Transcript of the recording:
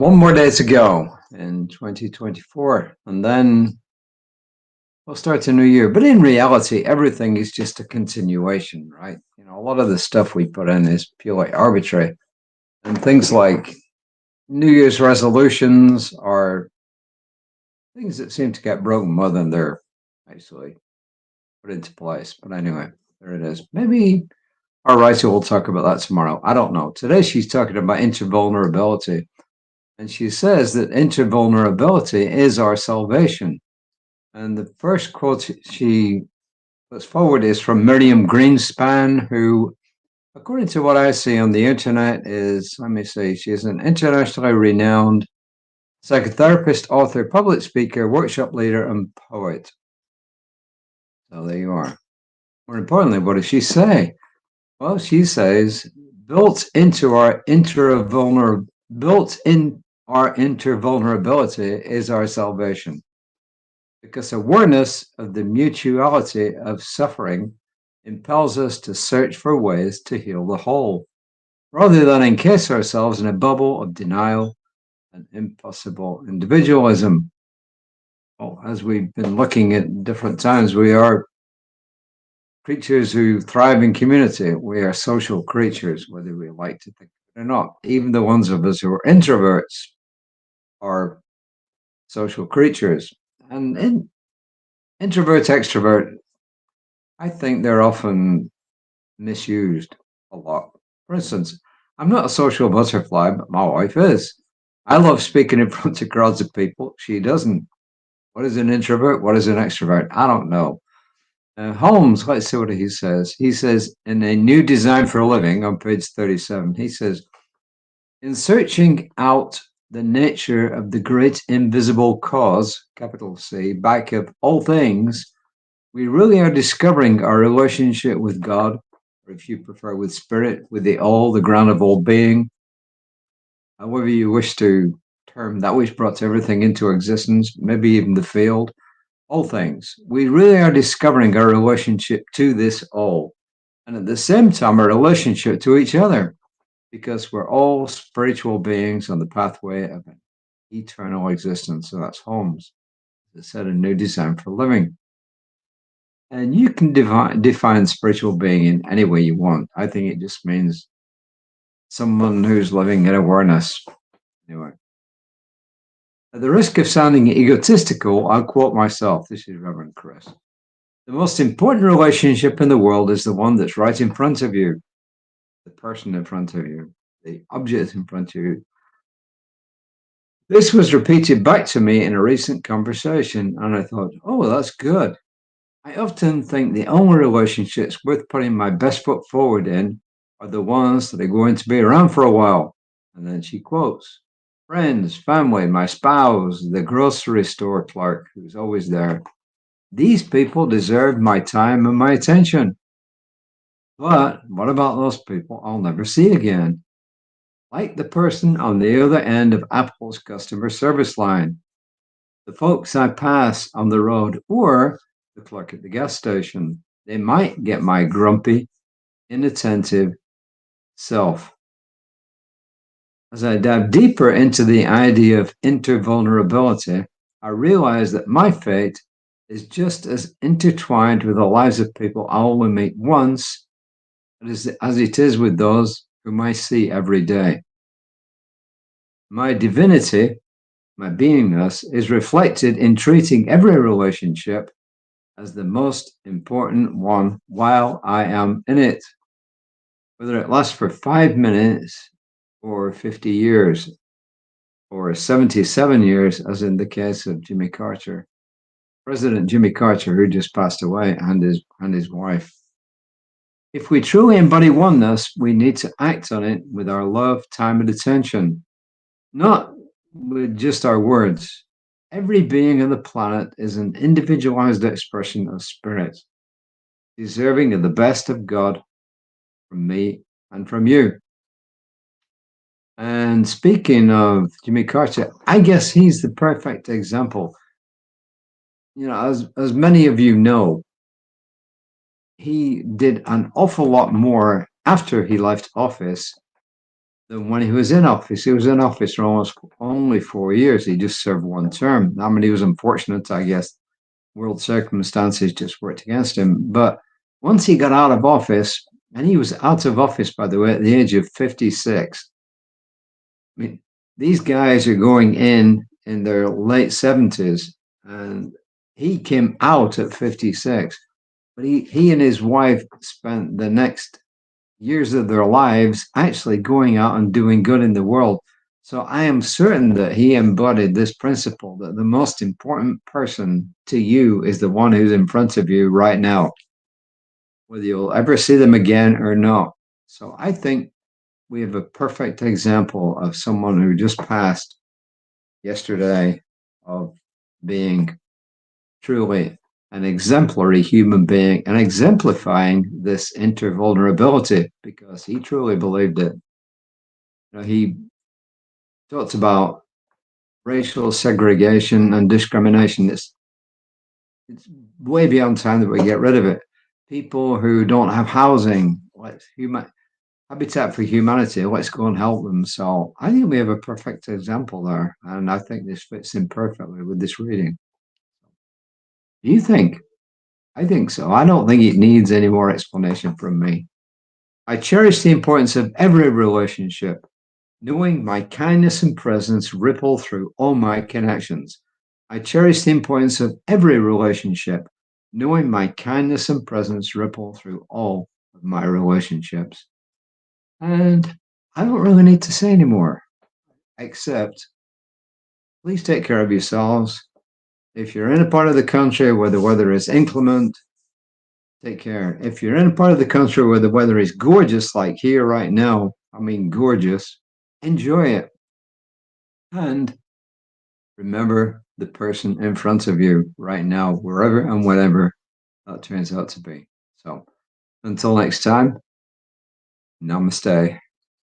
One more day to go in 2024, and then we'll start a new year. But in reality, everything is just a continuation, right? A lot of the stuff we put in is purely arbitrary. And things like New Year's resolutions are things that seem to get broken more than they're actually put into place. But anyway, there it is. Maybe our writer will talk about that tomorrow. I don't know. Today she's talking about intervulnerability. And she says that intervulnerability is our salvation. And the first quote she puts forward is from Miriam Greenspan, who, according to what I see on the internet, is, let me see, she's an internationally renowned psychotherapist, author, public speaker, workshop leader, and poet. So there you are. More importantly, what does she say? Well, she says, built in our intervulnerability is our salvation. Because awareness of the mutuality of suffering impels us to search for ways to heal the whole, rather than encase ourselves in a bubble of denial and impossible individualism. Well, as we've been looking at different times, we are creatures who thrive in community. We are social creatures, whether we like to think it or not. Even the ones of us who are introverts are social creatures. And introvert, extrovert, I think they're often misused a lot. For instance, I'm not a social butterfly, but my wife is. I love speaking in front of crowds of people. She doesn't. What is an introvert? What is an extrovert? I don't know. Holmes, let's see what he says. He says, in A New Design for a Living on page 37, he says, in searching out the nature of the great invisible cause, capital C, back of all things, we really are discovering our relationship with God, or if you prefer, with Spirit, with the all, the ground of all being, however you wish to term that which brought everything into existence, maybe even the field, all things. We really are discovering our relationship to this all, and at the same time, our relationship to each other, because we're all spiritual beings on the pathway of an eternal existence. So that's Holmes. It said a new design for living. And you can define spiritual being in any way you want. I think it just means someone who's living in awareness. Anyway, at the risk of sounding egotistical, I'll quote myself. This is Rev Kris. The most important relationship in the world is the one that's right in front of you, the person in front of you, the object in front of you. This was repeated back to me in a recent conversation, and I thought, oh, that's good. I often think the only relationships worth putting my best foot forward in are the ones that are going to be around for a while. And then she quotes, friends, family, my spouse, the grocery store clerk who's always there. These people deserve my time and my attention. But what about those people I'll never see again? Like the person on the other end of Apple's customer service line, the folks I pass on the road, or the clerk at the gas station. They might get my grumpy, inattentive self. As I dive deeper into the idea of intervulnerability, I realize that my fate is just as intertwined with the lives of people I only meet once as it is with those whom I see every day. My divinity, my beingness, is reflected in treating every relationship as the most important one while I am in it, whether it lasts for 5 minutes or 50 years or 77 years, as in the case of Jimmy Carter, President Jimmy Carter, who just passed away, and his wife. If we truly embody oneness, we need to act on it with our love, time, and attention, not with just our words. Every being on the planet is an individualized expression of spirit, deserving of the best of God from me and from you. And speaking of Jimmy Carter, I guess he's the perfect example. As many of you know, he did an awful lot more after he left office than when he was in office. He was in office for almost only 4 years. He just served one term. I mean, he was unfortunate, I guess. World circumstances just worked against him. But once he got out of office, and he was out of office, by the way, at the age of 56. I mean, these guys are going in their late 70s, and he came out at 56. But he and his wife spent the next years of their lives actually going out and doing good in the world. So I am certain that he embodied this principle that the most important person to you is the one who's in front of you right now, whether you'll ever see them again or not. So I think we have a perfect example of someone who just passed yesterday of being truly an exemplary human being and exemplifying this intervulnerability because he truly believed it. He talks about racial segregation and discrimination. It's way beyond time that we get rid of it. People who don't have housing, Habitat for Humanity, let's go and help them. So I think we have a perfect example there. And I think this fits in perfectly with this reading. Do you think? I think so. I don't think it needs any more explanation from me. I cherish the importance of every relationship, knowing my kindness and presence ripple through all my connections. I cherish the importance of every relationship, knowing my kindness and presence ripple through all of my relationships. And I don't really need to say anymore, except please take care of yourselves. If you're in a part of the country where the weather is inclement, take care. If you're in a part of the country where the weather is gorgeous, like here right now, I mean gorgeous, enjoy it. And remember the person in front of you right now, wherever and whatever that turns out to be. So until next time, namaste.